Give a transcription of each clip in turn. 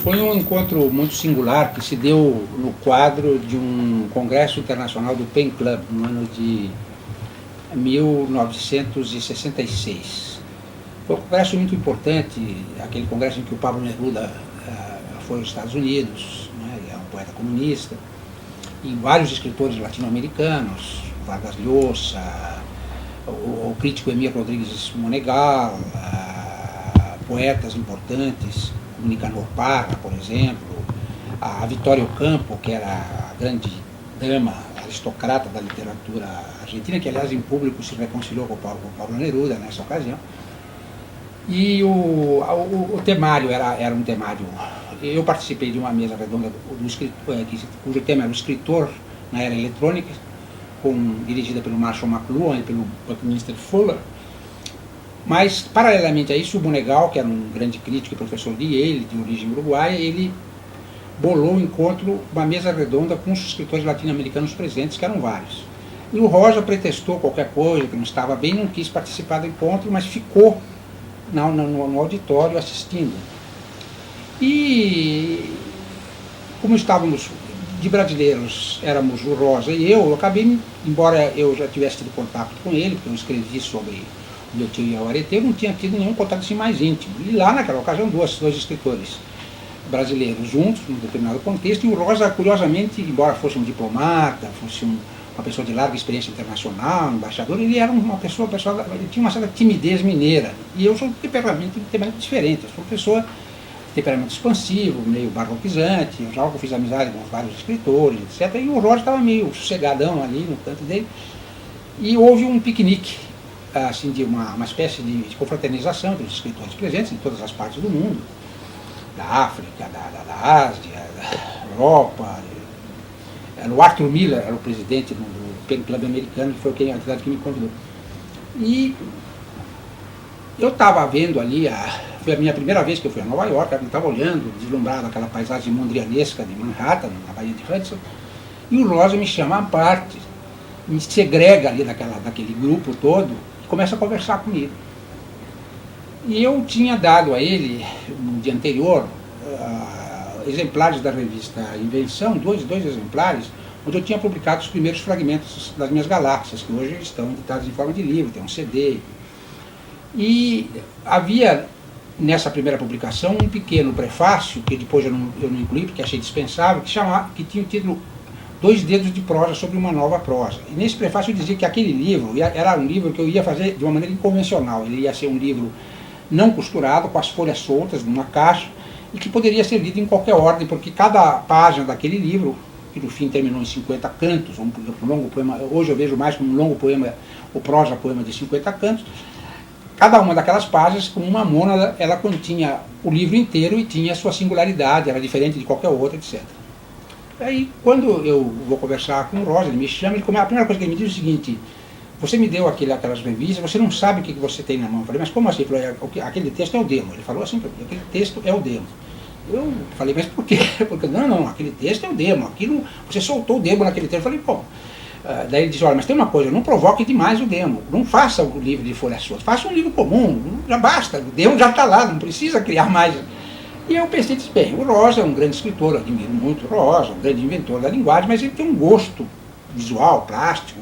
Foi um encontro muito singular que se deu no quadro de um congresso internacional do Pen Club, no ano de 1966. Foi um congresso muito importante, aquele congresso em que o Pablo Neruda foi aos Estados Unidos, né, é um poeta comunista, e vários escritores latino-americanos, Vargas Llosa, o crítico Emir Rodrigues Monegal, poetas importantes, como Nicanor Parra, por exemplo, a Vitória Ocampo, que era a grande dama, aristocrata da literatura argentina, que aliás em público se reconciliou com o Pablo Neruda nessa ocasião. E o temário era um temário. Eu participei de uma mesa redonda cujo tema era o escritor na era eletrônica, dirigida pelo Marshall McLuhan e pelo Buckminster Fuller. Mas, paralelamente a isso, o Monegal, que era um grande crítico e professor de Yale, de origem uruguaia, ele bolou um encontro, uma mesa redonda com os escritores latino-americanos presentes, que eram vários. E o Rosa pretextou qualquer coisa, que não estava bem, não quis participar do encontro, mas ficou no auditório assistindo. E, como estávamos de brasileiros, éramos o Rosa e eu acabei, embora eu já tivesse tido contato com ele, porque eu escrevi sobre o meu tio Iauaretê, eu não tinha tido nenhum contato assim mais íntimo. E lá, naquela ocasião, dois escritores brasileiros juntos, num determinado contexto, e o Rosa, curiosamente, embora fosse um diplomata, fosse uma pessoa de larga experiência internacional, um embaixador, ele era uma pessoa, ele tinha uma certa timidez mineira. E eu sou de temperamento diferente, eu sou uma pessoa de temperamento expansivo, meio barroquizante, eu já fiz amizade com vários escritores, etc. E o Rosa estava meio sossegadão ali no canto dele. E houve um piquenique, assim, de uma espécie de confraternização entre os escritores presentes em todas as partes do mundo, da África, da Ásia, da Europa. O Arthur Miller era o presidente do Pen Club americano, que foi a entidade que me convidou. E eu estava vendo ali, foi a minha primeira vez que eu fui a Nova York, eu estava olhando, deslumbrado aquela paisagem mondrianesca de Manhattan, na Baía de Hudson, e o Rosa me chama à parte, me segrega ali daquele grupo todo, e começa a conversar comigo. E eu tinha dado a ele, no dia anterior, exemplares da revista Invenção, dois exemplares, onde eu tinha publicado os primeiros fragmentos das minhas galáxias, que hoje estão editados em forma de livro, tem um CD. E havia, nessa primeira publicação, um pequeno prefácio, que depois eu não incluí, porque achei dispensável, que tinha o título 2 dedos de prosa sobre uma nova prosa. E nesse prefácio eu dizia que aquele livro era um livro que eu ia fazer de uma maneira inconvencional. Ele ia ser um livro não costurado, com as folhas soltas, numa caixa, e que poderia ser lido em qualquer ordem, porque cada página daquele livro, que no fim terminou em 50 cantos, um longo poema, hoje eu vejo mais como um longo poema, ou prosa poema de 50 cantos, cada uma daquelas páginas, como uma mônada, ela continha o livro inteiro e tinha a sua singularidade, era diferente de qualquer outra, etc. Aí, quando eu vou conversar com o Rosa, ele me chama, a primeira coisa que ele me diz é o seguinte: você me deu aquelas revistas, você não sabe o que você tem na mão. Eu falei, mas como assim? Ele falou, aquele texto é o demo. Ele falou assim, aquele texto é o demo. Eu falei, mas por quê? Porque, não, aquele texto é o demo. Você soltou o demo naquele texto. Eu falei, bom. Daí ele disse, olha, mas tem uma coisa, não provoque demais o demo. Não faça o livro de folha solta, faça um livro comum, já basta. O demo já está lá, não precisa criar mais. E eu pensei, disse, bem, o Rosa é um grande escritor, eu admiro muito o Rosa, um grande inventor da linguagem, mas ele tem um gosto visual, plástico,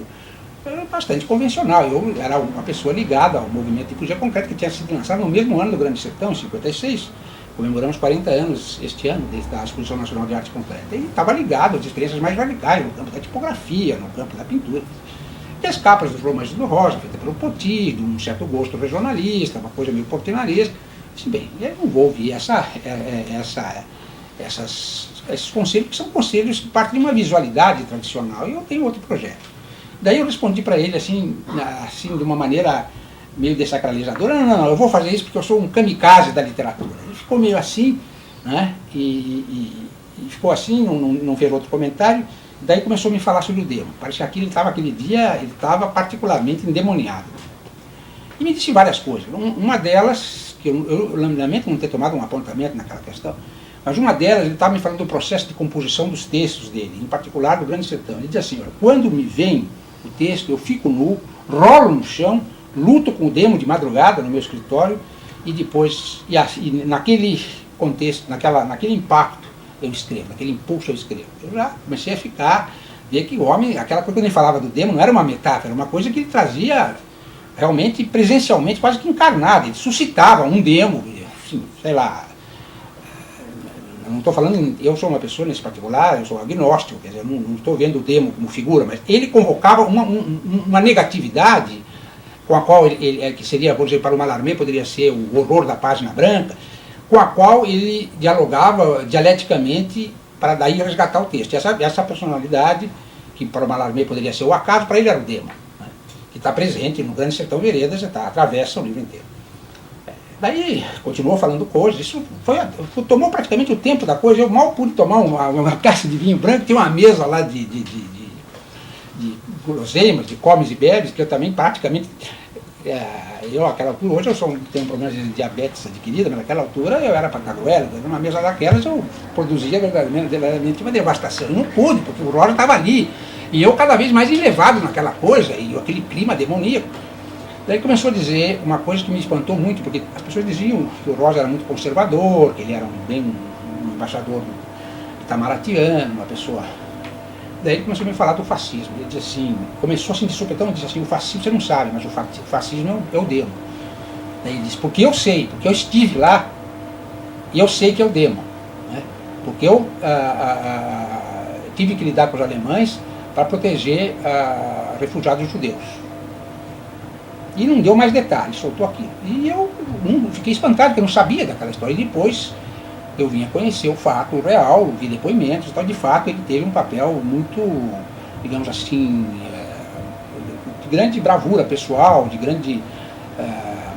bastante convencional. Eu era uma pessoa ligada ao movimento de poesia concreta, que tinha sido lançado no mesmo ano do Grande Sertão, em 56. Comemoramos 40 anos este ano, desde a Exposição Nacional de Arte Concreta. E estava ligado às experiências mais radicais, no campo da tipografia, no campo da pintura. E as capas dos romances do Rosa, feitas pelo Poti, de um certo gosto regionalista, uma coisa meio portinaresca. Disse, bem, eu não vou ouvir esses conselhos, que são conselhos que partem de uma visualidade tradicional, e eu tenho outro projeto. Daí eu respondi para ele assim, de uma maneira meio desacralizadora, não, eu vou fazer isso porque eu sou um kamikaze da literatura. Ele ficou meio assim, né, e ficou assim, não fez outro comentário. Daí começou a me falar sobre o demo. Parece que aquele dia ele estava particularmente endemoniado. E me disse várias coisas. Uma delas, que eu lamento não ter tomado um apontamento naquela questão, mas uma delas, ele estava me falando do processo de composição dos textos dele, em particular do Grande Sertão. Ele diz assim, olha, quando me vem o texto, eu fico nu, rolo no chão, luto com o demo de madrugada no meu escritório, e depois, contexto, naquele impacto eu escrevo, naquele impulso eu escrevo. Eu já comecei a ver que o homem, aquela coisa que ele falava do demo, não era uma metáfora, era uma coisa que ele trazia realmente, presencialmente, quase que encarnada. Ele suscitava um demo, assim, sei lá. Eu não estou falando, eu sou uma pessoa nesse particular, eu sou agnóstico, quer dizer, não estou vendo o demo como figura, mas ele convocava uma negatividade com a qual que seria, por exemplo, para o Mallarmé poderia ser o horror da página branca, com a qual ele dialogava dialeticamente para daí resgatar o texto. Essa personalidade, que para o Mallarmé poderia ser o acaso, para ele era o demo, né, que está presente no Grande Sertão Veredas, atravessa o livro inteiro. Daí continuou falando coisas, isso tomou praticamente o tempo da coisa. Eu mal pude tomar uma caixa de vinho branco, tinha uma mesa lá de guloseimas, de comes e bebes, que eu também praticamente, aquela altura, hoje tenho um problema de diabetes adquirida, mas naquela altura eu era patagoela, numa mesa daquelas eu produzia verdadeiramente uma devastação. Eu não pude, porque o Rosa estava ali, e eu cada vez mais elevado naquela coisa, e aquele clima demoníaco. Daí começou a dizer uma coisa que me espantou muito, porque as pessoas diziam que o Rosa era muito conservador, que ele era um embaixador itamarateano, uma pessoa. Daí ele começou a me falar do fascismo. Ele disse assim, começou assim de supetão, disse assim, o fascismo você não sabe, mas o fascismo é o demo. Daí ele disse, porque eu sei, porque eu estive lá, e eu sei que é o demo. Né? Porque eu tive que lidar com os alemães para proteger refugiados judeus. E não deu mais detalhes, soltou aquilo. E eu fiquei espantado, porque eu não sabia daquela história. E depois eu vim a conhecer o fato real, vi depoimentos, então de fato ele teve um papel muito, digamos assim, de grande bravura pessoal, de grande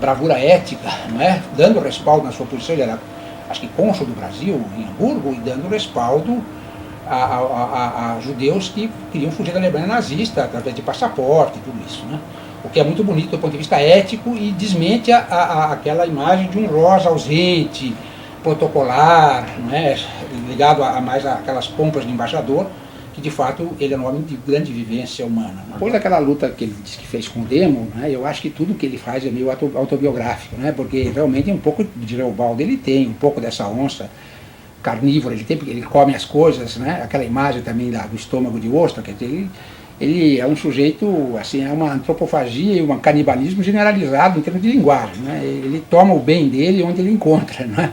bravura ética, não é? Dando respaldo na sua posição. Ele era, acho que, cônsul do Brasil em Hamburgo, e dando respaldo a judeus que queriam fugir da Alemanha nazista através de passaporte e tudo isso, né? O que é muito bonito do ponto de vista ético e desmente aquela imagem de um Rosa ausente, protocolar, não é? Ligado mais àquelas pompas de embaixador, que de fato ele é um homem de grande vivência humana. Depois daquela luta que ele disse que fez com o demo, né, eu acho que tudo que ele faz é meio autobiográfico, né, porque realmente um pouco de Geobaldo ele tem, um pouco dessa onça carnívora ele tem, porque ele come as coisas, né, aquela imagem também do estômago de ostra, quer dizer, ele é um sujeito, assim, é uma antropofagia e um canibalismo generalizado em termos de linguagem, né? Ele toma o bem dele onde ele encontra, né?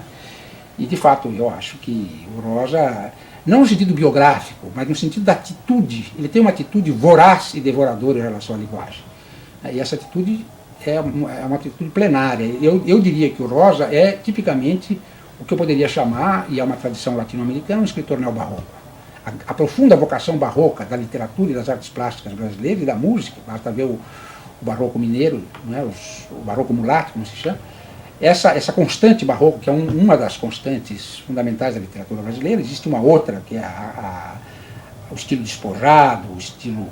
E de fato eu acho que o Rosa, não no sentido biográfico, mas no sentido da atitude, ele tem uma atitude voraz e devoradora em relação à linguagem. E essa atitude é uma atitude plenária. Eu diria que o Rosa é tipicamente o que eu poderia chamar, e é uma tradição latino-americana, um escritor neobarroco. A profunda vocação barroca da literatura e das artes plásticas brasileiras e da música, basta ver o barroco mineiro, né, o barroco mulato, como se chama, essa constante barroco, que é uma das constantes fundamentais da literatura brasileira. Existe uma outra, que é o estilo despojado, o estilo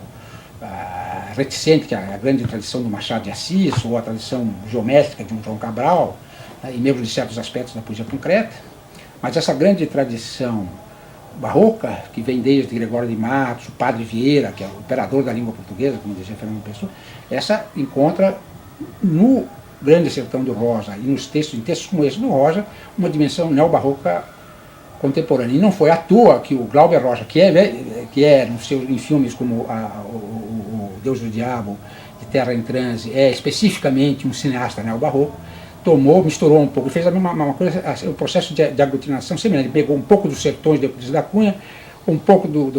reticente, que é a grande tradição do Machado de Assis, ou a tradição geométrica de um João Cabral, né, e mesmo de certos aspectos da poesia concreta. Mas essa grande tradição barroca, que vem desde Gregório de Matos, o Padre Vieira, que é o imperador da língua portuguesa, como dizia Fernando Pessoa, essa encontra no Grande Sertão do Rosa e em textos como esse do Rosa, uma dimensão neobarroca contemporânea. E não foi à toa que o Glauber Rocha, que é em filmes como o Deus do Diabo, de Terra em Transe, é especificamente um cineasta neobarroco, misturou um pouco, fez uma coisa, o processo de aglutinação semelhante. Ele pegou um pouco dos sertões de Euclides da Cunha, um pouco do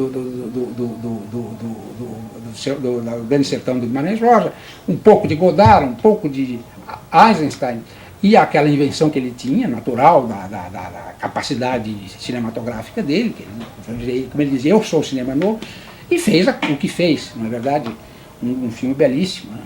Grande Sertão do Guimarães Rosa, um pouco de Godard, um pouco de Eisenstein, e aquela invenção que ele tinha, natural, da capacidade cinematográfica dele, que, como ele dizia, eu sou o cinema novo, e fez o que fez, na verdade, um filme belíssimo, né?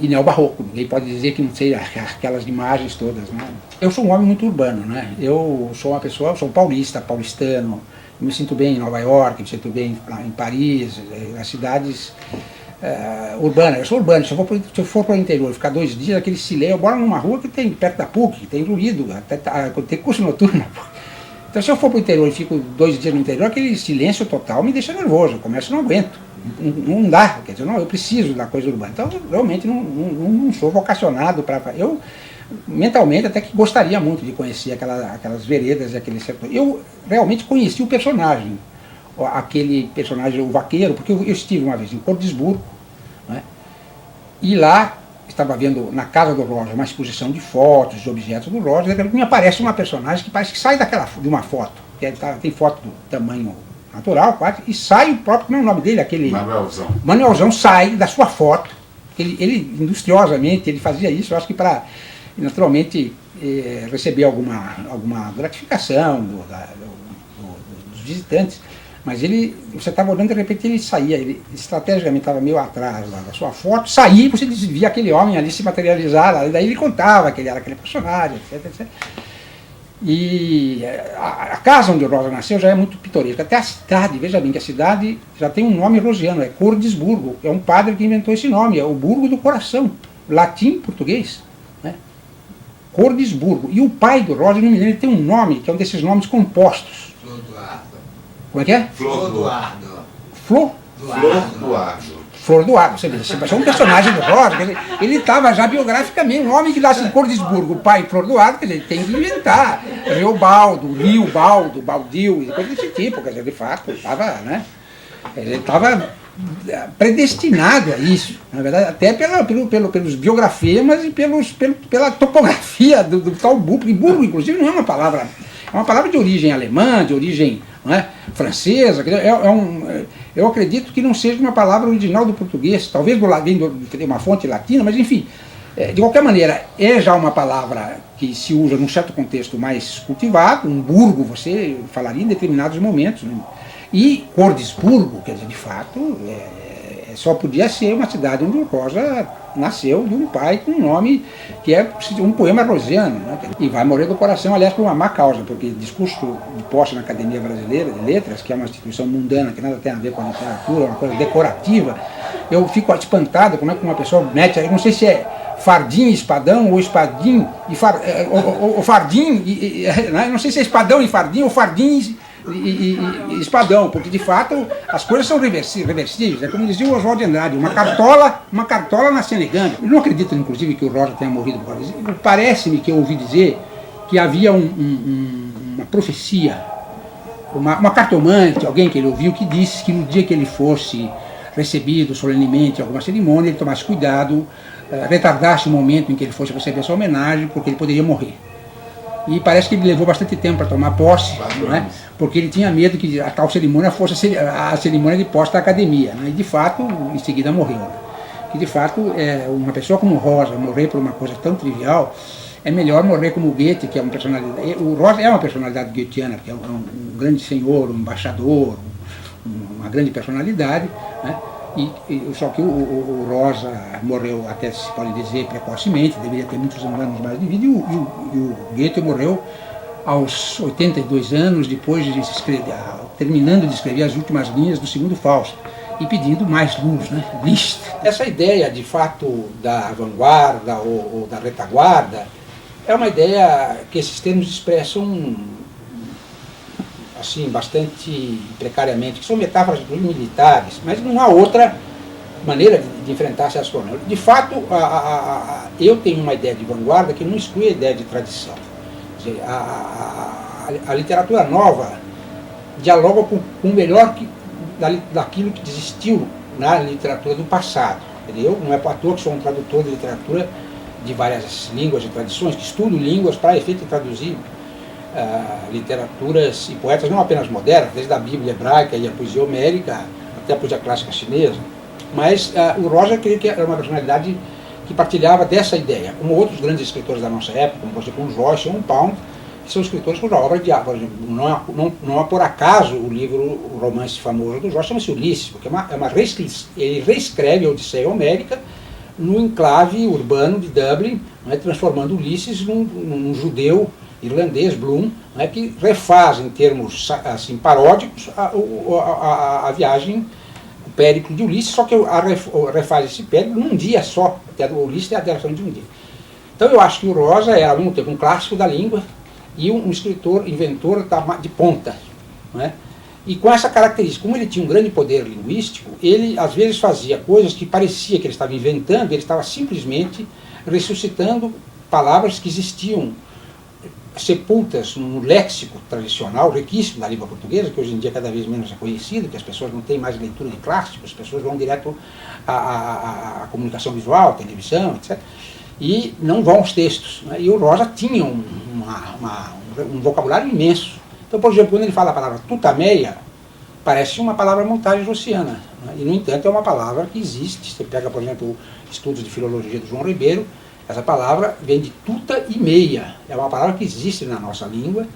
E neobarroco. Ninguém pode dizer que não sei aquelas imagens todas, né? Eu sou um homem muito urbano, né? Eu sou sou paulistano, eu me sinto bem em Nova York, me sinto bem em Paris, nas cidades urbanas. Eu sou urbano. Se eu for para o interior, ficar 2 dias, aquele silêncio, eu moro numa rua que tem perto da PUC, que tem ruído, tem curso noturno. Então, se eu for para o interior e fico 2 dias no interior, aquele silêncio total me deixa nervoso, eu começo e não aguento. Não dá, quer dizer, não, eu preciso da coisa urbana. Então, realmente não sou vocacionado para... mentalmente até que gostaria muito de conhecer aquelas veredas e aquele setor. Eu realmente conheci o personagem, aquele personagem, o vaqueiro, porque eu estive uma vez em Cordisburgo, né, e lá estava vendo na casa do Roger uma exposição de fotos, de objetos do Roger, e de repente me aparece uma personagem que parece que sai de uma foto, que tem foto do tamanho natural, quase, e sai o próprio, como é o nome dele, aquele... Manuelzão. Manuelzão sai da sua foto, ele industriosamente, ele fazia isso, eu acho que para, naturalmente, receber alguma gratificação dos visitantes, mas você estava olhando, de repente ele saía, ele estrategicamente estava meio atrás lá da sua foto, saía e você via aquele homem ali se materializar, daí ele contava que ele era aquele personagem, etc, etc. E a casa onde o Rosa nasceu já é muito pitoresca, até a cidade, veja bem que a cidade já tem um nome rosiano, é Cordisburgo, é um padre que inventou esse nome, é o Burgo do Coração, latim, português, né? Cordisburgo. E o pai do Rosa, não me lembro, ele tem um nome, que é um desses nomes compostos. Como é que é? Flor do Ardo. Flor? Flor do Ardo. Flor do Ardo, você vê, é um personagem do Roger, ele estava já biograficamente, um homem que nasce em Cordisburgo, o pai Flor do Ardo, quer dizer, ele tem que inventar, Reobaldo, Liobaldo, Baldio, e coisa desse tipo, quer dizer, de fato, ele estava predestinado a isso, na verdade, até pelos biografemas e pela topografia do tal Burgo, e Burgo, inclusive, não é uma palavra, é uma palavra de origem alemã, de origem, não é, francesa, eu acredito que não seja uma palavra original do português, talvez de uma fonte latina, mas enfim, de qualquer maneira, é já uma palavra que se usa num certo contexto mais cultivado, um burgo você falaria em determinados momentos, né? E Cordisburgo, quer dizer, de fato, só podia ser uma cidade onde o Rosa nasceu de um pai com um nome que é um poema rosiano, né? E vai morrer do coração, aliás, por uma má causa, porque discurso de posse na Academia Brasileira de Letras, que é uma instituição mundana, que nada tem a ver com a literatura, uma coisa decorativa, eu fico espantado como é que uma pessoa mete, eu não sei se é fardim e espadão, ou espadinho e fardim, não sei se é espadão e fardim, ou fardim e espadão, porque de fato as coisas são reversíveis, é como dizia o Oswald de Andrade, uma cartola nasce elegante. Eu não acredito, inclusive, que o Rosa tenha morrido por causa disso. Parece-me que eu ouvi dizer que havia uma profecia, uma cartomante, alguém que ele ouviu, que disse que no dia que ele fosse recebido solenemente em alguma cerimônia, ele tomasse cuidado, retardasse o momento em que ele fosse receber essa homenagem, porque ele poderia morrer. E parece que ele levou bastante tempo para tomar posse, né? Porque ele tinha medo que a tal cerimônia fosse a cerimônia de posse da academia, né? E de fato, em seguida morreu. Né? E de fato, uma pessoa como Rosa morrer por uma coisa tão trivial, é melhor morrer como Goethe, que é uma personalidade. O Rosa é uma personalidade goetheana, porque é um grande senhor, um embaixador, uma grande personalidade, né? Só que o Rosa morreu, até se pode dizer, precocemente, deveria ter muitos anos mais de vida, e o Goethe morreu aos 82 anos, depois de terminando de escrever as últimas linhas do segundo Fausto, e pedindo mais luz, né? Licht. Essa ideia, de fato, da vanguarda ou da retaguarda, é uma ideia que esses termos expressam assim, bastante precariamente, que são metáforas militares, mas não há outra maneira de enfrentar essas formas. De fato, eu tenho uma ideia de vanguarda que não exclui a ideia de tradição. Quer dizer, a literatura nova dialoga com o melhor daquilo que existiu na literatura do passado. Eu não é à toa que sou um tradutor de literatura de várias línguas e tradições, que estudo línguas para efeito de traduzir literaturas e poetas não apenas modernas, desde a Bíblia hebraica e a poesia homérica até a poesia clássica chinesa, mas o Rosa creio que era uma personalidade que partilhava dessa ideia, como outros grandes escritores da nossa época, como por exemplo o Joyce ou o Pound, que são escritores cuja obra de por exemplo, não há por acaso o livro, o romance famoso do Joyce chama-se Ulisses, porque ele reescreve a Odisseia Homérica no enclave urbano de Dublin, né, transformando Ulisses num judeu irlandês, Bloom, né, que refaz em termos assim, paródicos a viagem, o périplo de Ulisses, só que refaz esse périplo num dia só, até o Ulisses tem a duração de um dia. Então eu acho que o Rosa era ao mesmo tempo um clássico da língua e um escritor, inventor de ponta, né? E com essa característica, como ele tinha um grande poder linguístico, ele às vezes fazia coisas que parecia que ele estava inventando, ele estava simplesmente ressuscitando palavras que existiam sepultas no léxico tradicional, riquíssimo da língua portuguesa, que hoje em dia é cada vez menos reconhecido, que as pessoas não têm mais leitura de clássicos, as pessoas vão direto à comunicação visual, televisão, etc. E não vão aos textos. Né? E o Rosa tinha um vocabulário imenso. Então, por exemplo, quando ele fala a palavra tutameia, parece uma palavra montagem oceana. Né? E, no entanto, é uma palavra que existe. Você pega, por exemplo, estudos de filologia do João Ribeiro, essa palavra vem de tuta e meia. É uma palavra que existe na nossa língua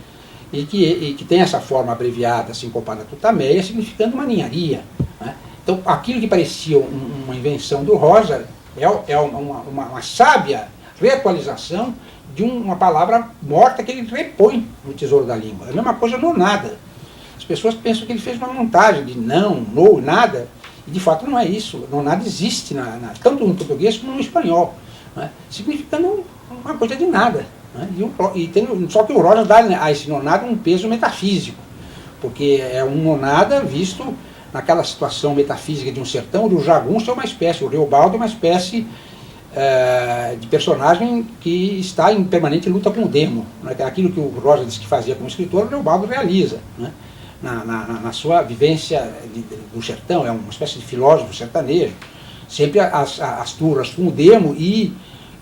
e que tem essa forma abreviada, sincopada, tutameia, significando uma ninharia. Né? Então, aquilo que parecia uma invenção do Rosa é uma sábia reatualização de uma palavra morta que ele repõe no tesouro da língua. É a mesma coisa nonada. As pessoas pensam que ele fez uma montagem de não, no, nada, e de fato não é isso. Nonada existe tanto no português como no espanhol. Né? Significando uma coisa de nada. Né? Só que o Rosa dá a esse nonada um peso metafísico, porque é um nonada visto naquela situação metafísica de um sertão, onde o jagunço é uma espécie, o Reobaldo é uma espécie de personagem que está em permanente luta com o demo. Né? Aquilo que o Rosa disse que fazia como escritor, o Reobaldo realiza. Né? Na sua vivência do sertão, é uma espécie de filósofo sertanejo, sempre as turras com o demo e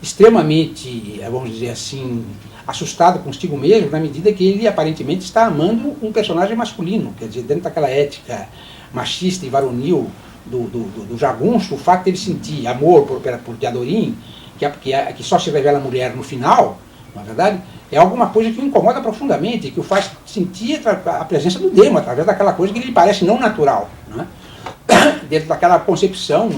extremamente, vamos dizer assim, assustado consigo mesmo, na medida que ele aparentemente está amando um personagem masculino, quer dizer, dentro daquela ética machista e varonil do jagunço, o fato de ele sentir amor por Teodorim, que só se revela mulher no final, na verdade, é alguma coisa que o incomoda profundamente, que o faz sentir a presença do demo, através daquela coisa que lhe parece não natural, né? Dentro daquela concepção,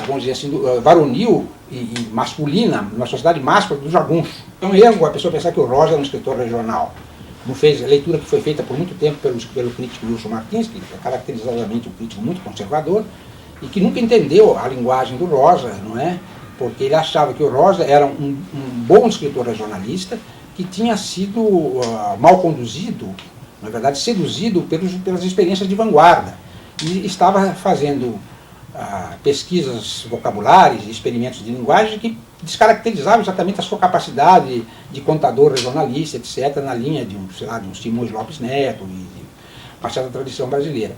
vamos dizer assim, varonil e masculina, numa sociedade máscula do jagunço. É um erro a pessoa pensar que o Rosa é um escritor regional. Como fez a leitura que foi feita por muito tempo pelo crítico Wilson Martins, que é caracterizadamente um crítico muito conservador, e que nunca entendeu a linguagem do Rosa, não é? Porque ele achava que o Rosa era um bom escritor regionalista, que tinha sido mal conduzido, na verdade seduzido pelas experiências de vanguarda, e estava fazendo pesquisas vocabulares, experimentos de linguagem que descaracterizavam exatamente a sua capacidade de contador regionalista, etc., na linha de um Simões Lopes Neto e de uma certa tradição brasileira.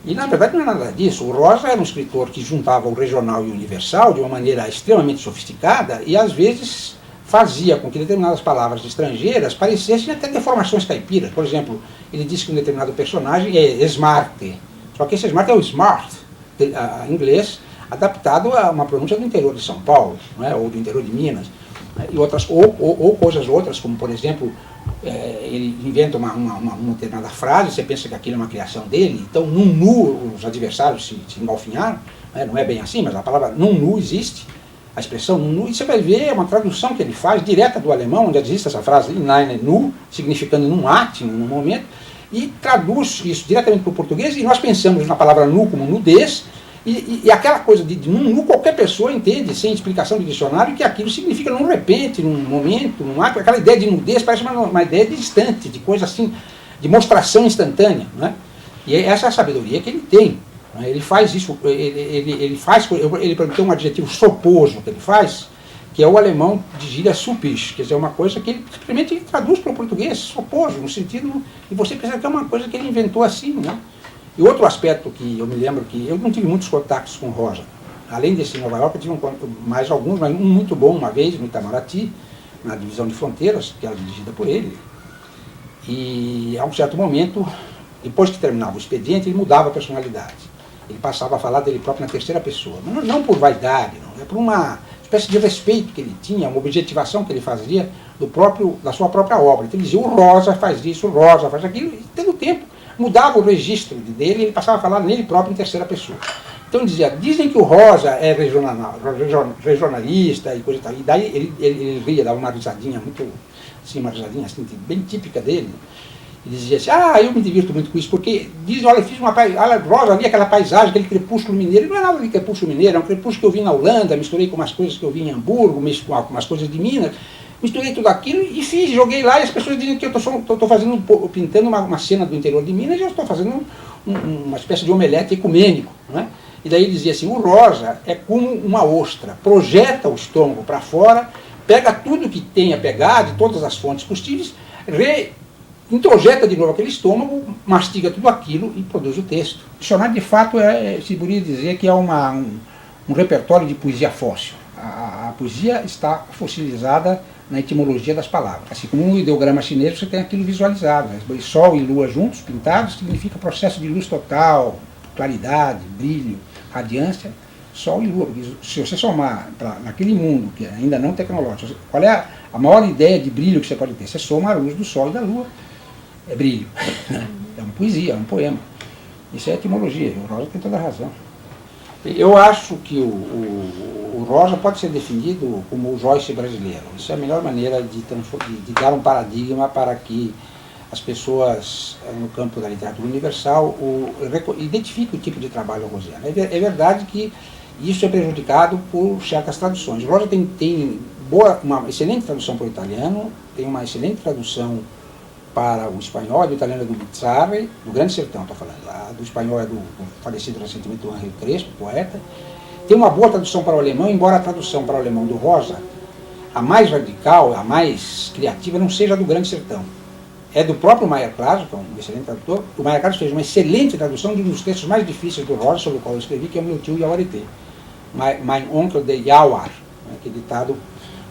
E, na verdade, não é nada disso. O Rosa era um escritor que juntava o regional e o universal de uma maneira extremamente sofisticada e, às vezes, fazia com que determinadas palavras estrangeiras parecessem até deformações caipiras. Por exemplo, ele disse que um determinado personagem é smart, só que esse smart é o smart, inglês, adaptado a uma pronúncia do interior de São Paulo, não é? Ou do interior de Minas, né? E outras, ou coisas outras, como, por exemplo, ele inventa uma determinada frase, você pensa que aquilo é uma criação dele, então num nu os adversários se engalfinharam, né? Não é bem assim, mas a palavra num nu existe, a expressão num nu, e você vai ver, é uma tradução que ele faz direta do alemão, onde existe essa frase in nu, significando num ato, num momento, e traduz isso diretamente para o português, e nós pensamos na palavra nu como nudez, e aquela coisa de nu, qualquer pessoa entende, sem explicação de dicionário, que aquilo significa num repente, num momento, num ato. Aquela ideia de nudez parece uma ideia distante, de coisa assim, de mostração instantânea. Né? E essa é a sabedoria que ele tem. Né? Ele faz isso, ele tem um adjetivo soposo que ele faz, que é o alemão de gíria supis, quer dizer, uma coisa que ele simplesmente traduz para o português, soposo, no sentido, e você pensa que é uma coisa que ele inventou assim, né? E outro aspecto que eu me lembro, que eu não tive muitos contatos com Rosa, além desse em Nova York, eu tive mais alguns, mas um muito bom uma vez, no Itamaraty, na divisão de fronteiras, que era dirigida por ele, e a um certo momento, depois que terminava o expediente, ele mudava a personalidade. Ele passava a falar dele próprio na terceira pessoa, mas não por vaidade, não, é por uma espécie de respeito que ele tinha, uma objetivação que ele fazia da sua própria obra. Então ele dizia, o Rosa faz isso, o Rosa faz aquilo, e tendo tempo mudava o registro dele, ele passava a falar nele próprio em terceira pessoa. Então ele dizia, dizem que o Rosa é regionalista e coisa e tal, e daí ele ria, dava uma risadinha muito, assim, uma risadinha assim, bem típica dele. Ele dizia assim, eu me divirto muito com isso, porque diz, olha, fiz olha, Rosa, ali aquela paisagem, aquele crepúsculo mineiro, não é nada de crepúsculo mineiro, é um crepúsculo que eu vi na Holanda, misturei com umas coisas que eu vi em Hamburgo, com umas coisas de Minas, misturei tudo aquilo e fiz, joguei lá, e as pessoas dizem que eu estou pintando uma cena do interior de Minas e eu estou fazendo uma espécie de omelete ecumênico, não é? E daí ele dizia assim, o Rosa é como uma ostra, projeta o estômago para fora, pega tudo que tem a pegar, de todas as fontes possíveis, introjeta de novo aquele estômago, mastiga tudo aquilo e produz o texto. O dicionário, de fato, se poderia dizer que é um repertório de poesia fóssil. A poesia está fossilizada na etimologia das palavras. Assim como no ideograma chinês você tem aquilo visualizado. Sol e lua juntos, pintados, significa processo de luz total, claridade, brilho, radiância. Sol e lua. Se você somar naquele mundo que ainda não tecnológico, qual é a maior ideia de brilho que você pode ter? Você soma a luz do sol e da lua. É brilho. É uma poesia, é um poema. Isso é etimologia. O Rosa tem toda a razão. Eu acho que o Rosa pode ser definido como o Joyce brasileiro. Isso é a melhor maneira de dar um paradigma para que as pessoas no campo da literatura universal identifiquem o tipo de trabalho rosiano. É verdade que isso é prejudicado por certas traduções. O Rosa tem uma excelente tradução para o italiano, tem uma excelente tradução para o espanhol, do italiano é do Bizzarri, do Grande Sertão, estou falando, do espanhol é do falecido recentemente do Henri Crespo, poeta. Tem uma boa tradução para o alemão, embora a tradução para o alemão do Rosa, a mais radical, a mais criativa, não seja a do Grande Sertão. É do próprio Meyer Claso, que é um excelente tradutor. O Meyer Claso fez uma excelente tradução de um dos textos mais difíceis do Rosa, sobre o qual eu escrevi, que é o Meu Tio Yaoretê, Mein Onkel de Yawar, que é editado,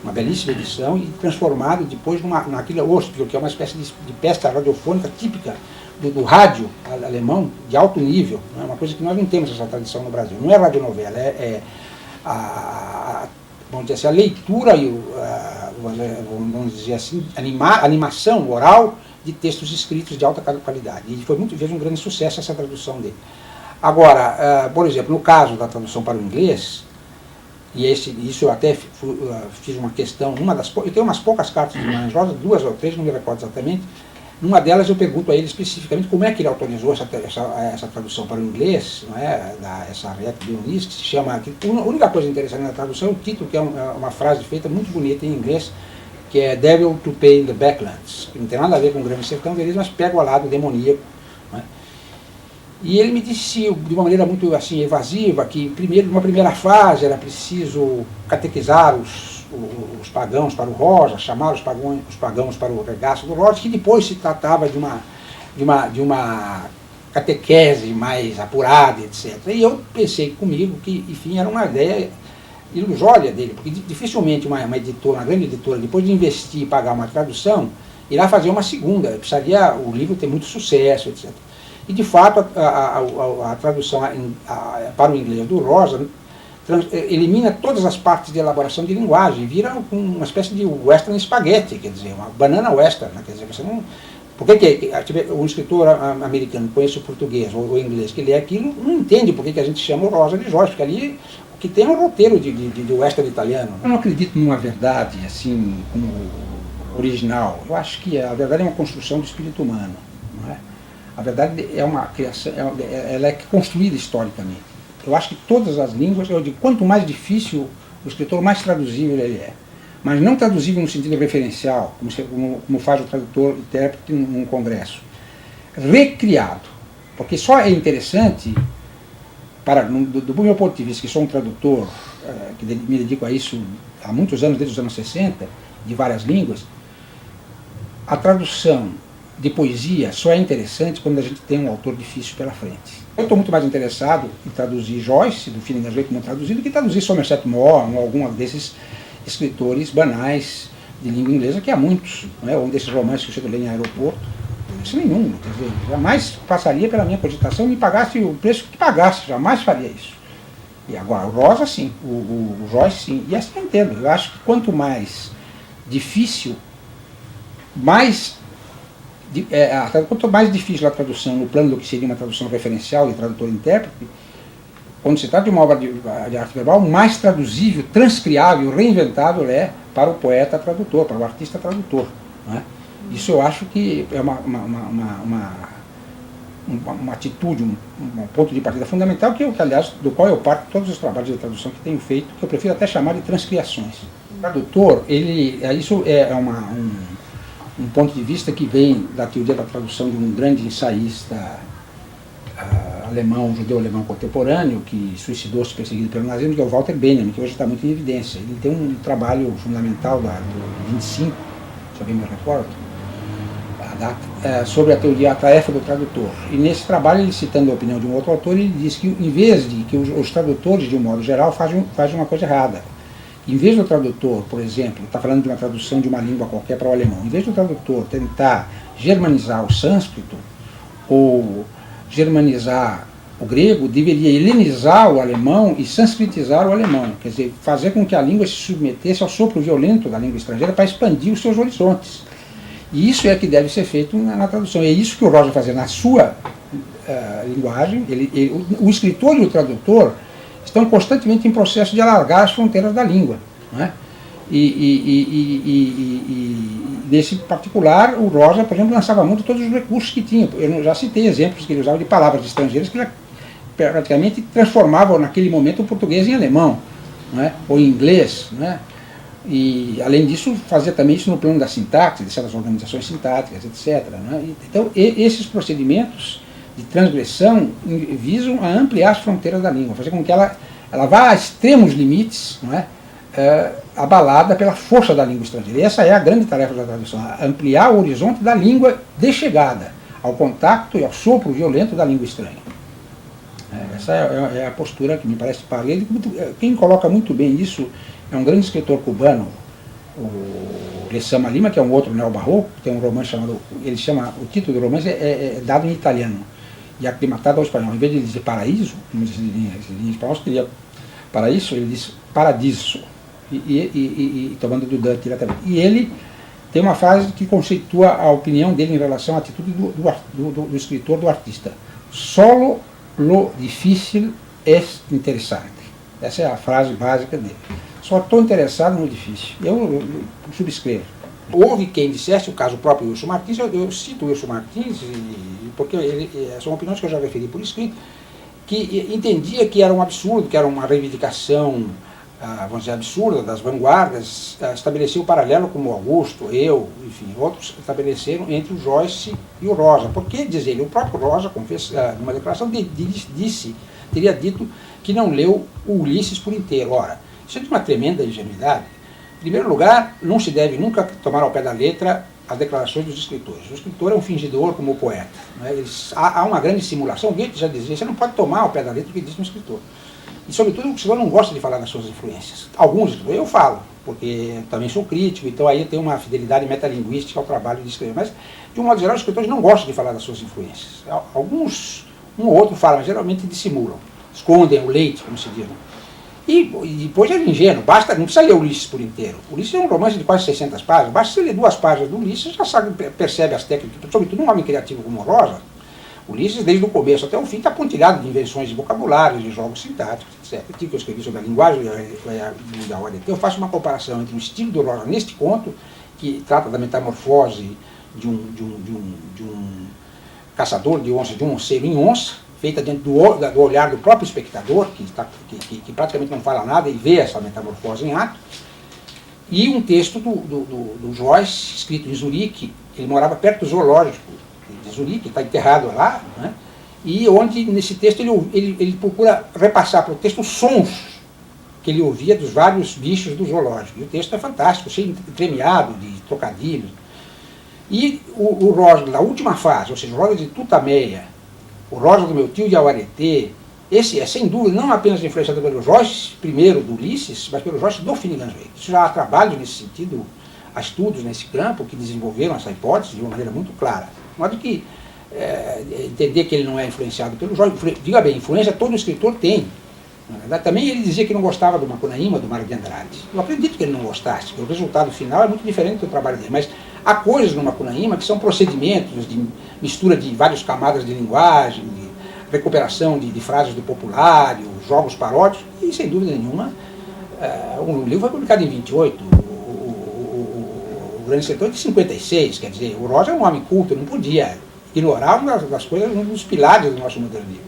uma belíssima edição, e transformado depois naquele Ostbild, que é uma espécie de peça radiofônica típica do rádio alemão, de alto nível, né? Uma coisa que nós não temos essa tradição no Brasil. Não é radionovela, vamos dizer assim, a leitura, vamos dizer assim, animação oral de textos escritos de alta qualidade. E fez um grande sucesso essa tradução dele. Agora, por exemplo, no caso da tradução para o inglês, e isso eu até fiz uma questão, eu tenho umas poucas cartas de Guimarães Rosa, 2 ou 3, não me recordo exatamente. Numa delas eu pergunto a ele especificamente como é que ele autorizou essa tradução para o inglês, não é? Essa Henriette Dionys, que se chama... A única coisa interessante na tradução é o título, que é uma frase feita muito bonita em inglês, que é Devil to Pay in the Backlands, que não tem nada a ver com o Grande Sertão deles, mas pega o lado demoníaco. Não é? E ele me disse de uma maneira muito assim, evasiva, que numa primeira fase era preciso catequizar os pagãos para o Rosa, chamar os pagãos para o regaço do Rosa, que depois se tratava de uma catequese mais apurada, etc. E eu pensei comigo que, enfim, era uma ideia ilusória dele, porque dificilmente uma grande editora, depois de investir e pagar uma tradução, irá fazer uma segunda, precisaria o livro ter muito sucesso, etc. E, de fato, a tradução para o inglês do Rosa elimina todas as partes de elaboração de linguagem, vira uma espécie de western spaghetti, quer dizer, uma banana western, né? Quer dizer, você não... Por que um escritor americano conhece o português ou o inglês, que lê aquilo, não entende por que a gente chama o Rosa de Joyce, porque ali o que tem é um roteiro de western italiano. Eu não acredito numa verdade, assim, como original. Eu acho que a verdade é uma construção do espírito humano, não é? A verdade é uma criação, ela é construída historicamente. Eu acho que todas as línguas, eu digo, quanto mais difícil o escritor, mais traduzível ele é. Mas não traduzível no sentido referencial, como faz o tradutor-intérprete num congresso. Recriado. Porque só é interessante, do meu ponto de vista, que sou um tradutor, que me dedico a isso há muitos anos, desde os anos 60, de várias línguas, a tradução de poesia só é interessante quando a gente tem um autor difícil pela frente. Eu estou muito mais interessado em traduzir Joyce, do Finnegan's Wake, como traduzido, do que traduzir Somerset Maugham ou algum desses escritores banais de língua inglesa, que há muitos, não é? Um desses romances que eu chego a ler em aeroporto, isso nenhum, quer dizer, jamais passaria pela minha cogitação e me pagasse o preço que pagasse, jamais faria isso. E agora, o Rosa sim, o Joyce sim, e assim eu entendo. Eu acho que quanto mais difícil, quanto mais difícil a tradução no plano do que seria uma tradução referencial de tradutor-intérprete, quando se trata de uma obra de arte verbal, mais traduzível, transcriável, reinventável é para o poeta tradutor, para o artista tradutor. Não é? Isso eu acho que é uma atitude, um ponto de partida fundamental, aliás, do qual eu parto todos os trabalhos de tradução que tenho feito, que eu prefiro até chamar de transcriações. O tradutor, isso é um ponto de vista que vem da teoria da tradução de um grande ensaísta alemão, um judeu alemão contemporâneo, que suicidou-se perseguido pelo nazismo, que é o Walter Benjamin, que hoje está muito em evidência. Ele tem um trabalho fundamental do 25, se alguém me recorda, a data, sobre a tarefa do tradutor. E nesse trabalho, ele citando a opinião de um outro autor, ele diz que em vez de que os tradutores, de um modo geral, fazem uma coisa errada. Em vez do tradutor, por exemplo, está falando de uma tradução de uma língua qualquer para o alemão, em vez do tradutor tentar germanizar o sânscrito ou germanizar o grego, deveria helenizar o alemão e sanskritizar o alemão, quer dizer, fazer com que a língua se submetesse ao sopro violento da língua estrangeira para expandir os seus horizontes. E isso é que deve ser feito na tradução. É isso que o Rosa fazia na sua linguagem. O escritor e o tradutor estão constantemente em processo de alargar as fronteiras da língua, não é? Nesse particular, o Rosa, por exemplo, lançava muito todos os recursos que tinha. Eu já citei exemplos que ele usava de palavras estrangeiras que praticamente transformavam naquele momento o português em alemão, não é? Ou em inglês, não é? E, além disso, fazia também isso no plano da sintaxe, de certas organizações sintáticas, etc. Não é? Então, esses procedimentos de transgressão visam a ampliar as fronteiras da língua, fazer com que ela vá a extremos limites, não é? Abalada pela força da língua estrangeira. E essa é a grande tarefa da tradução, ampliar o horizonte da língua de chegada, ao contato e ao sopro violento da língua estranha. Essa é a postura que me parece parelha. Quem coloca muito bem isso é um grande escritor cubano, o Lessama Lima, que é um outro neobarroco, tem um romance chamado, o título do romance é dado em italiano e aclimatado ao espanhol. Em vez de dizer paraíso, como diz em espanhol, seria paraíso, ele diz paradiso, tomando do Dante diretamente. E ele tem uma frase que conceitua a opinião dele em relação à atitude do escritor, do artista. Solo lo difícil es interessante. Essa é a frase básica dele. Só estou interessado no difícil. Eu subscrevo. Houve quem dissesse, o caso próprio Wilson Martins, eu cito o Wilson Martins, porque são opiniões que eu já referi por escrito, que entendia que era um absurdo, que era uma reivindicação, vamos dizer, absurda das vanguardas, estabeleceu o paralelo como Augusto, eu, enfim, outros estabeleceram entre o Joyce e o Rosa. Porque, diz ele, o próprio Rosa, numa declaração, teria dito que não leu o Ulisses por inteiro. Ora, isso é de uma tremenda ingenuidade. Em primeiro lugar, não se deve nunca tomar ao pé da letra as declarações dos escritores. O escritor é um fingidor como o poeta. Né? Há uma grande simulação. Goethe já dizia, você não pode tomar ao pé da letra o que diz um escritor. E, sobretudo, o escritor não gosta de falar das suas influências. Alguns escritores, eu falo, porque também sou crítico, então aí tem uma fidelidade metalinguística ao trabalho de escrever. Mas, de um modo geral, os escritores não gostam de falar das suas influências. Alguns, um ou outro fala, mas geralmente dissimulam. Escondem o leite, como se diz. Né? E depois é ingênuo, não precisa ler Ulisses por inteiro. Ulisses é um romance de quase 600 páginas, basta você ler 2 páginas do Ulisses, já sabe, percebe as técnicas, sobretudo um homem criativo como Rosa. Ulisses, desde o começo até o fim, está pontilhado de invenções de vocabulários, de jogos sintáticos, etc. O que eu escrevi sobre a linguagem da ODT, eu faço uma comparação entre o estilo do Rosa neste conto, que trata da metamorfose de um caçador de onças, de um onceiro em onça, feita dentro do olhar do próprio espectador, que praticamente não fala nada e vê essa metamorfose em ato, e um texto do Joyce, escrito em Zurique. Ele morava perto do zoológico de Zurique, está enterrado lá, né? E onde, nesse texto, ele procura repassar para o texto os sons que ele ouvia dos vários bichos do zoológico. E o texto é fantástico, cheio de entremeado, de trocadilhos. E o Rosa, na última fase, ou seja, o Rosa de Tutameia, o Rosa do meu tio de Auareté, esse é, sem dúvida, não apenas influenciado pelo Joyce, primeiro do Ulisses, mas pelo Joyce do Finnegan's Wake. Isso já há trabalho nesse sentido, há estudos nesse campo que desenvolveram essa hipótese de uma maneira muito clara. De modo que entender que ele não é influenciado pelo Joyce, diga bem, influência todo escritor tem. Na verdade, também ele dizia que não gostava do Macunaíma, do Mário de Andrade. Eu acredito que ele não gostasse, porque o resultado final é muito diferente do trabalho dele. Mas há coisas no Macunaíma que são procedimentos de mistura de várias camadas de linguagem, de recuperação de frases do populário, jogos paródicos, e sem dúvida nenhuma, o livro foi publicado em 28, o Grande Sertão é de 56, quer dizer, o Rosa é um homem culto, não podia ignorar uma das coisas, um dos pilares do nosso modernismo.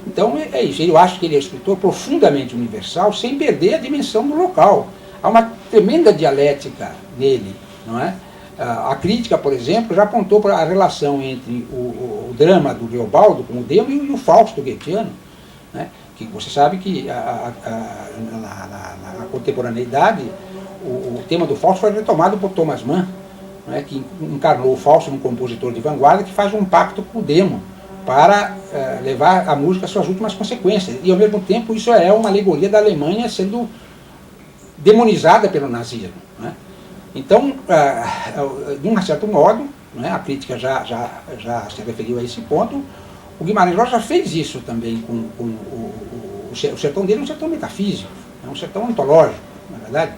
Então é isso, eu acho que ele é um escritor profundamente universal, sem perder a dimensão do local. Há uma tremenda dialética nele, não é? A crítica, por exemplo, já apontou para a relação entre o drama do Reobaldo com o Demo e o Fausto goetheano, né? Que você sabe que na contemporaneidade o tema do Fausto foi retomado por Thomas Mann, né? Que encarnou o Fausto num compositor de vanguarda que faz um pacto com o Demo para levar a música às suas últimas consequências. E, ao mesmo tempo, isso é uma alegoria da Alemanha sendo demonizada pelo nazismo, né? Então, de um certo modo, né, a crítica já se referiu a esse ponto, o Guimarães Rosa já fez isso também com o sertão dele, é um sertão metafísico, é um sertão ontológico, na verdade.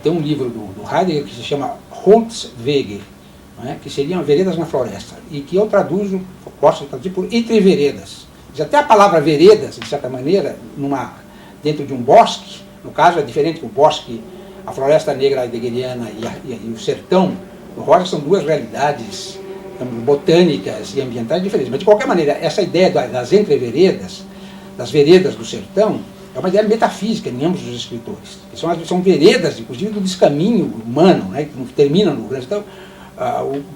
Tem um livro do Heidegger que se chama Hundswege, né, que seriam veredas na floresta, e que eu posso traduzir por entre veredas. Até a palavra veredas, de certa maneira, dentro de um bosque, no caso é diferente que o bosque, a floresta negra heideggeriana e o sertão do Rosa são duas realidades botânicas e ambientais diferentes. Mas, de qualquer maneira, essa ideia das entreveredas, das veredas do sertão, é uma ideia metafísica em ambos os escritores. São veredas, inclusive, do descaminho humano, né, que terminam no grande. Então,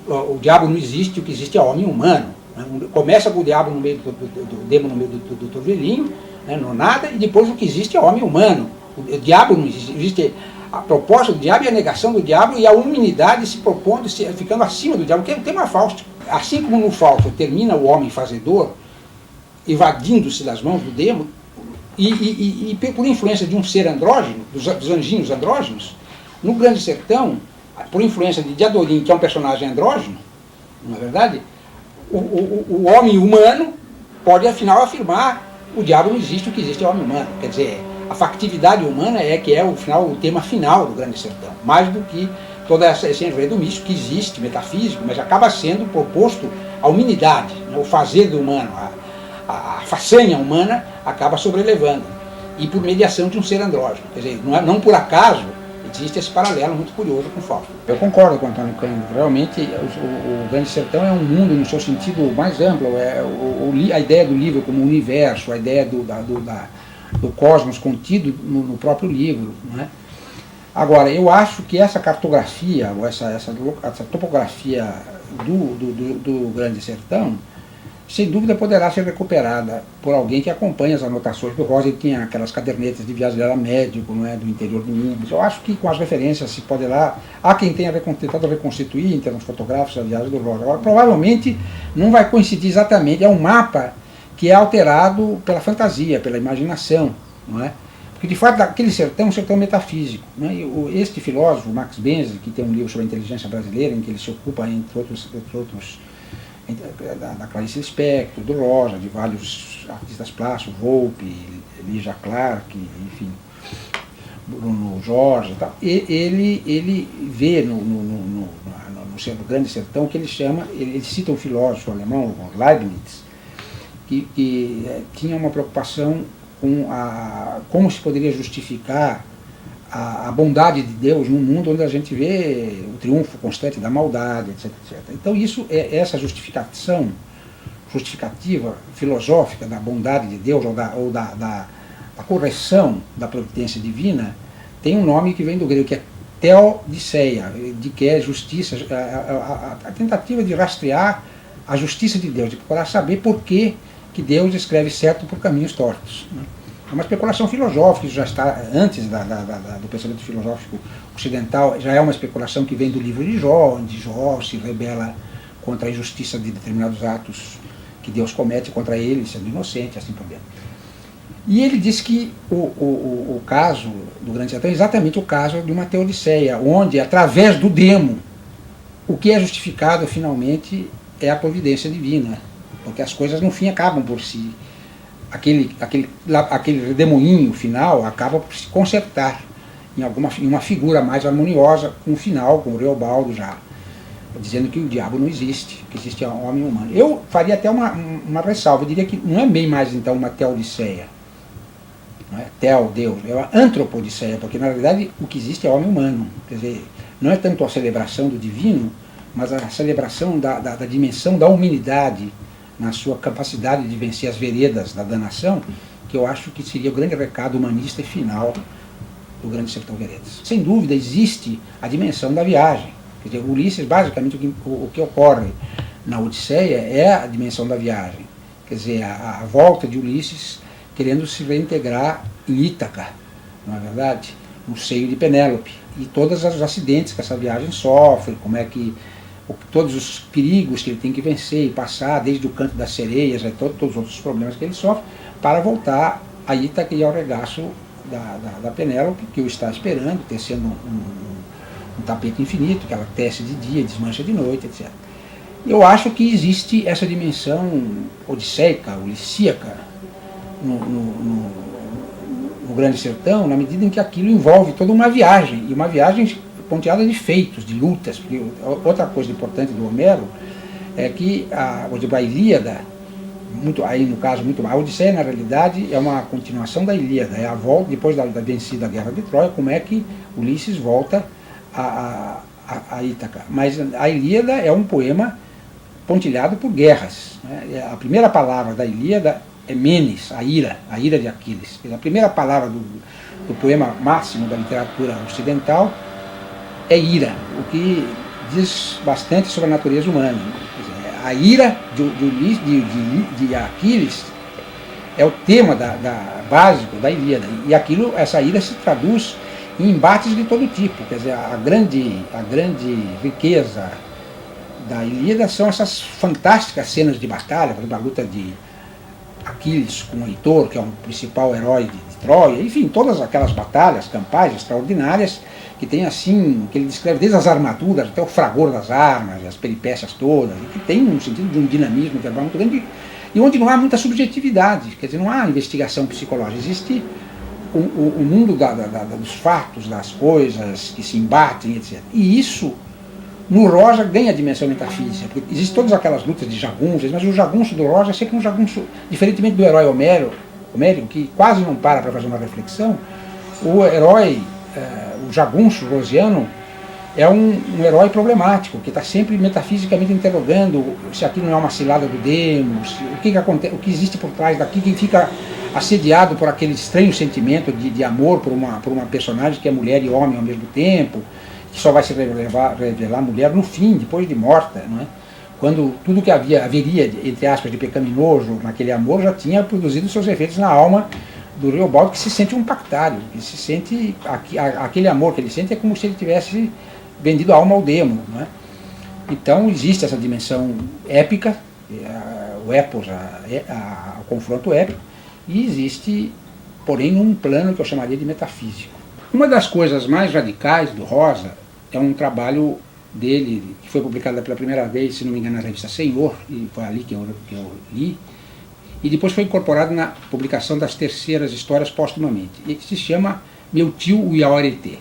o diabo não existe, o que existe é o homem humano. Né? Começa com o diabo no meio do Demo no meio do Torvelinho, né, no nada, e depois o que existe é o homem humano. O diabo não existe, existe a proposta do diabo e a negação do diabo e a humanidade se propondo, ficando acima do diabo, que é um tema fáustico. Assim como no Fausto termina o homem fazedor, evadindo-se das mãos do Demo, e por influência de um ser andrógeno, dos anjinhos andrógenos, no Grande Sertão, por influência de Diadorim, que é um personagem andrógeno, não é verdade? O homem humano pode, afinal, afirmar o diabo não existe, o que existe é o homem humano. Quer dizer, a factividade humana que é o tema final do Grande Sertão, mais do que toda esse enredo místico que existe, metafísico, mas acaba sendo proposto à humanidade, né? O fazer do humano, a façanha humana acaba sobrelevando, e por mediação de um ser andrógeno. Quer dizer, não por acaso existe esse paralelo muito curioso com o Fausto. Eu concordo com o Antônio Cândido. Realmente, o Grande Sertão é um mundo no seu sentido mais amplo. A ideia do livro como universo, a ideia do cosmos contido no próprio livro, né? Agora, eu acho que essa cartografia, ou essa topografia do Grande Sertão, sem dúvida poderá ser recuperada por alguém que acompanhe as anotações do Rosa. Ele tinha aquelas cadernetas de viagem, ele era médico, não é, do interior de Minas. Eu acho que com as referências se pode lá, há quem tenha tentado reconstituir em termos fotográficos a viagem do Rosa. Agora, provavelmente não vai coincidir exatamente, é um mapa que é alterado pela fantasia, pela imaginação, não é? Porque, de fato, aquele sertão é um sertão metafísico, né? E este filósofo, Max Benzer, que tem um livro sobre a inteligência brasileira, em que ele se ocupa, entre outros da Clarice Lispector, do Rosa, de vários artistas plásticos, Volpe, Lígia Clark, enfim, Bruno Jorge e tal. Ele vê no Grande Sertão que ele cita um filósofo alemão, Leibniz, que tinha uma preocupação com como se poderia justificar a bondade de Deus num mundo onde a gente vê o triunfo constante da maldade, etc, etc. Então essa justificativa filosófica da bondade de Deus ou da correção da providência divina tem um nome que vem do grego, que é theodiceia, de que é justiça, a tentativa de rastrear a justiça de Deus, de procurar saber por que Deus escreve certo por caminhos tortos, né? É uma especulação filosófica, isso já está antes do pensamento filosófico ocidental, já é uma especulação que vem do livro de Jó, onde Jó se rebela contra a injustiça de determinados atos que Deus comete contra ele, sendo inocente, assim por diante. E ele diz que o caso do Grande Sertão é exatamente o caso de uma teodiceia, onde, através do Demo, o que é justificado, finalmente, é a providência divina, porque as coisas, no fim, acabam por si. Aquele redemoinho final acaba por se consertar em uma figura mais harmoniosa com o final, com o Reobaldo já dizendo que o diabo não existe, que existe um homem humano. Eu faria até uma ressalva, eu diria que não é bem mais então uma teodiceia, não é? Teo, Deus, é uma antropodiceia, porque na realidade o que existe é o homem humano. Quer dizer, não é tanto a celebração do divino, mas a celebração da dimensão da humanidade, na sua capacidade de vencer as veredas da danação, que eu acho que seria o grande recado humanista e final do Grande Sertão Veredas. Sem dúvida existe a dimensão da viagem, Quer dizer, Ulisses, basicamente, o que ocorre na Odisseia é a dimensão da viagem. Quer dizer, a volta de Ulisses querendo se reintegrar em Ítaca, não é verdade? No seio de Penélope. E todos os acidentes que essa viagem sofre, como é que todos os perigos que ele tem que vencer e passar, desde o canto das sereias, todos os outros problemas que ele sofre, para voltar a Ítaca e ao regaço da Penélope, que o está esperando, tecendo um tapete infinito, que ela tece de dia, desmancha de noite, etc. Eu acho que existe essa dimensão odisseica, ulisíaca, no Grande Sertão, na medida em que aquilo envolve toda uma viagem, e uma viagem ponteada de feitos, de lutas. Porque outra coisa importante do Homero é que a Ilíada, a Odisseia, na realidade, é uma continuação da Ilíada, é a volta, depois da vencida Guerra de Troia, como é que Ulisses volta a Ítaca. Mas a Ilíada é um poema pontilhado por guerras, né? A primeira palavra da Ilíada é Menes, a ira de Aquiles. A primeira palavra do poema máximo da literatura ocidental é ira, o que diz bastante sobre a natureza humana. Quer dizer, a ira de Aquiles é o tema básico da Ilíada, e essa ira se traduz em embates de todo tipo. Quer dizer, a grande riqueza da Ilíada são essas fantásticas cenas de batalha, por exemplo, a luta de Aquiles com o Heitor, que é um principal herói de Troia, enfim, todas aquelas batalhas campais extraordinárias que tem assim, que ele descreve desde as armaduras até o fragor das armas, as peripécias todas, e que tem um sentido de um dinamismo verbal muito grande, e onde não há muita subjetividade, quer dizer, não há investigação psicológica, existe o mundo dos fatos, das coisas que se embatem, etc. E isso, no Rosa, ganha dimensão metafísica, porque existem todas aquelas lutas de jagunços, mas o jagunço do Rosa é sempre um jagunço, diferentemente do herói homérico, que quase não para fazer uma reflexão. O herói, o jagunço rosiano, é um herói problemático, que está sempre metafisicamente interrogando se aquilo não é uma cilada do demos, o que existe por trás daquilo, que fica assediado por aquele estranho sentimento de amor por uma personagem que é mulher e homem ao mesmo tempo, que só vai se revelar mulher no fim, depois de morta, não é? Quando tudo que haveria, entre aspas, de pecaminoso naquele amor já tinha produzido seus efeitos na alma do Reobaldo, que se sente um pactário, que se sente, aquele amor que ele sente é como se ele tivesse vendido a alma ao demo, não é? Então existe essa dimensão épica, o epos, o confronto épico, e existe, porém, num plano que eu chamaria de metafísico. Uma das coisas mais radicais do Rosa é um trabalho dele, que foi publicado pela primeira vez, se não me engano, na revista Senhor, e foi ali que eu li, e depois foi incorporado na publicação das terceiras histórias póstumamente, e que se chama Meu Tio o Iaoretê.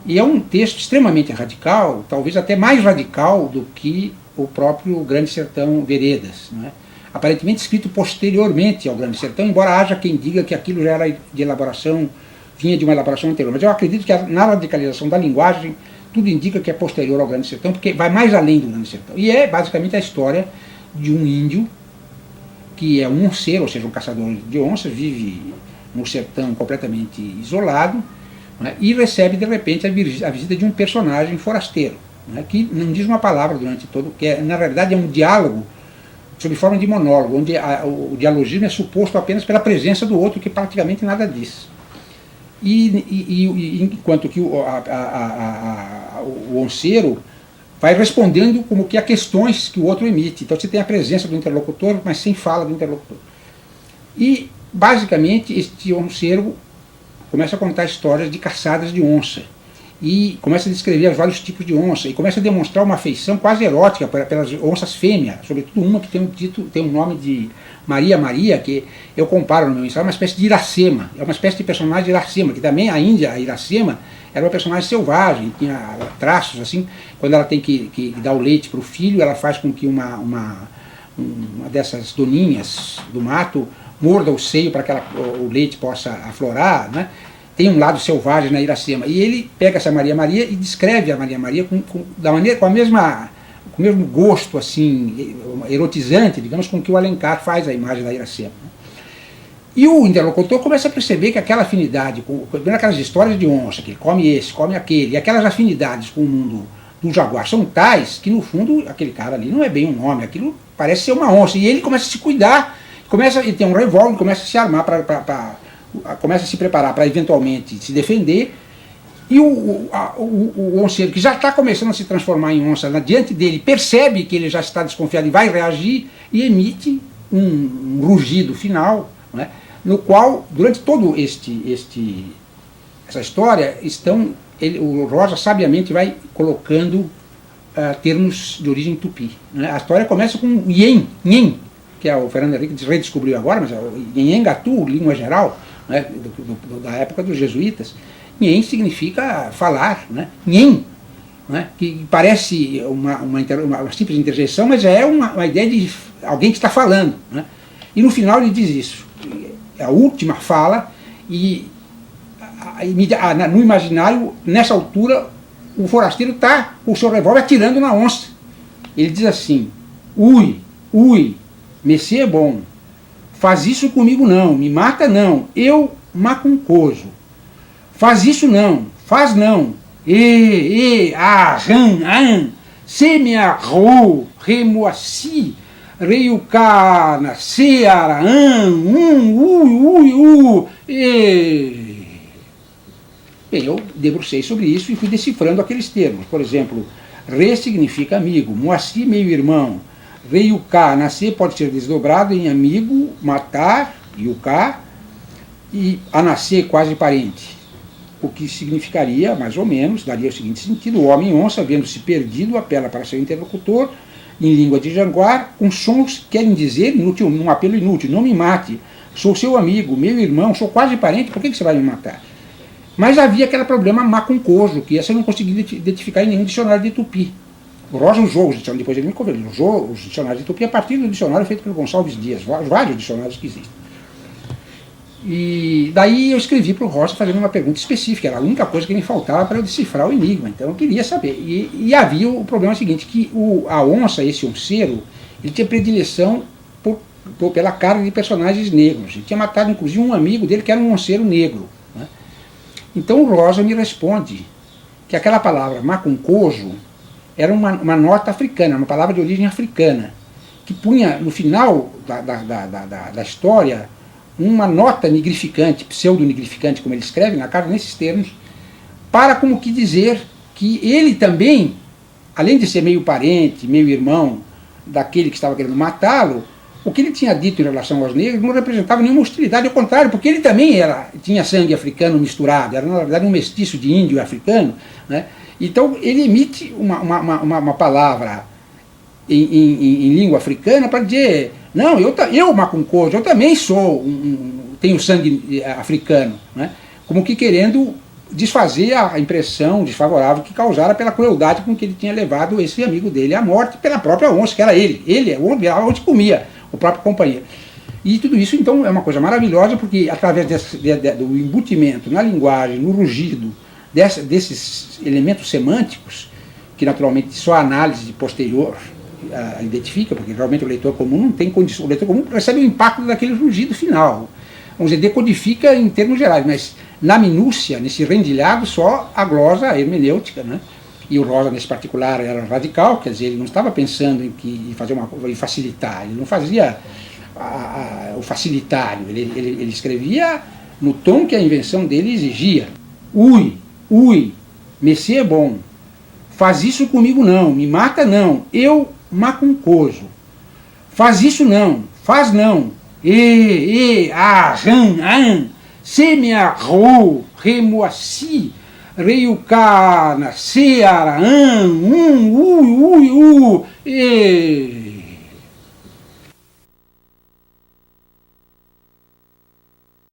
E é um texto extremamente radical, talvez até mais radical do que o próprio Grande Sertão Veredas, não é? Aparentemente escrito posteriormente ao Grande Sertão, embora haja quem diga que aquilo já era de elaboração, vinha de uma elaboração anterior. Mas eu acredito que na radicalização da linguagem, tudo indica que é posterior ao Grande Sertão, porque vai mais além do Grande Sertão. E é basicamente a história de um índio, que é um onceiro, ou seja, um caçador de onças, vive no sertão completamente isolado, né, e recebe de repente a visita de um personagem forasteiro, né, que não diz uma palavra durante todo, que na realidade é um diálogo sob forma de monólogo, onde o dialogismo é suposto apenas pela presença do outro, que praticamente nada diz. Enquanto que o onceiro vai respondendo como que a questões que o outro emite. Então você tem a presença do interlocutor, mas sem fala do interlocutor. E, basicamente, este onceiro começa a contar histórias de caçadas de onça. E começa a descrever vários tipos de onça, e começa a demonstrar uma afeição quase erótica pelas onças fêmeas, sobretudo uma que tem um nome de Maria Maria, que eu comparo no meu ensaio, é uma espécie de Iracema, é uma espécie de personagem de Iracema, que também a Índia, a Iracema, era uma personagem selvagem, tinha traços assim, quando ela tem que dar o leite para o filho, ela faz com que uma dessas doninhas do mato morda o seio para que o leite possa aflorar, né? Tem um lado selvagem na Iracema. E ele pega essa Maria Maria e descreve a Maria Maria com o mesmo gosto assim, erotizante, digamos, com que o Alencar faz a imagem da Iracema. E o interlocutor começa a perceber que aquela afinidade, vendo aquelas histórias de onça, que ele come esse, come aquele, e aquelas afinidades com o mundo do jaguar são tais que, no fundo, aquele cara ali não é bem um homem, aquilo parece ser uma onça. E ele começa a se cuidar, ele tem um revólver, começa a se armar, começa a se preparar para eventualmente se defender. E o onceiro, que já está começando a se transformar em onça, diante dele, percebe que ele já está desconfiado e vai reagir, e emite um rugido final, né, no qual, durante todo essa história, o Rosa sabiamente vai colocando termos de origem tupi. Né? A história começa com Nhen, que o Fernando Henrique redescobriu agora, mas é o Nhenengatu, língua geral, né, da época dos jesuítas. Nhen significa falar, né? Nhen, né? Que parece uma simples interjeição, mas é uma ideia de alguém que está falando. Né? E no final ele diz isso, a última fala, e no imaginário, nessa altura, o forasteiro está com o seu revólver atirando na onça. Ele diz assim: ui, Messê é bom, faz isso comigo não, me mata não, eu macuncoso. Faz isso não, faz não, se me arrou, remoaci, reiucana, seara, Bem, eu debrucei sobre isso e fui decifrando aqueles termos. Por exemplo, re significa amigo, moaci, meio irmão, reiucá, nascer pode ser desdobrado em amigo, matar, iucá, e a nascer quase parente. O que significaria, mais ou menos, daria o seguinte sentido: o homem-onça, vendo-se perdido, apela para seu interlocutor, em língua de janguar, com sons que querem dizer, inútil, um apelo inútil: não me mate, sou seu amigo, meu irmão, sou quase parente, por que você vai me matar? Mas havia aquele problema macuncoso, que essa eu não consegui identificar em nenhum dicionário de tupi. O Rosa usou os dicionários, depois ele me conversou, usou os dicionários de tupi a partir do dicionário feito pelo Gonçalves Dias, vários dicionários que existem. E daí eu escrevi para o Rosa fazendo uma pergunta específica, era a única coisa que me faltava para eu decifrar o enigma, então eu queria saber. E havia o problema seguinte, que a onça, esse onceiro, ele tinha predileção pela carne de personagens negros. Ele tinha matado inclusive um amigo dele que era um onceiro negro. Né? Então o Rosa me responde que aquela palavra macuncoso era uma nota africana, uma palavra de origem africana, que punha no final da história uma nota nigrificante, pseudo-nigrificante, como ele escreve na carta, nesses termos, para como que dizer que ele também, além de ser meio parente, meio irmão daquele que estava querendo matá-lo, o que ele tinha dito em relação aos negros não representava nenhuma hostilidade, ao contrário, porque ele também tinha sangue africano misturado, era na verdade um mestiço de índio e africano, né? Então ele emite uma palavra em língua africana para dizer: não, eu macuncoso, eu também tenho sangue africano, né? Como que querendo desfazer a impressão desfavorável que causara pela crueldade com que ele tinha levado esse amigo dele à morte pela própria onça, que era ele onde comia, o próprio companheiro. E tudo isso, então, é uma coisa maravilhosa, porque através do embutimento na linguagem, no rugido, desses elementos semânticos, que naturalmente só a análise posterior identifica, porque realmente o leitor comum não tem condição, o leitor comum recebe o impacto daquele rugido final. Vamos dizer, decodifica em termos gerais, mas na minúcia, nesse rendilhado, só a glosa hermenêutica, né? E o Rosa, nesse particular, era radical, quer dizer, ele não estava pensando em fazer em facilitar, ele não fazia o facilitário, ele escrevia no tom que a invenção dele exigia. Ui, Messê é bom, faz isso comigo não, me mata não, eu macuncoso. Faz isso não, faz não, se me arrou, remoaci, reiucana, seara,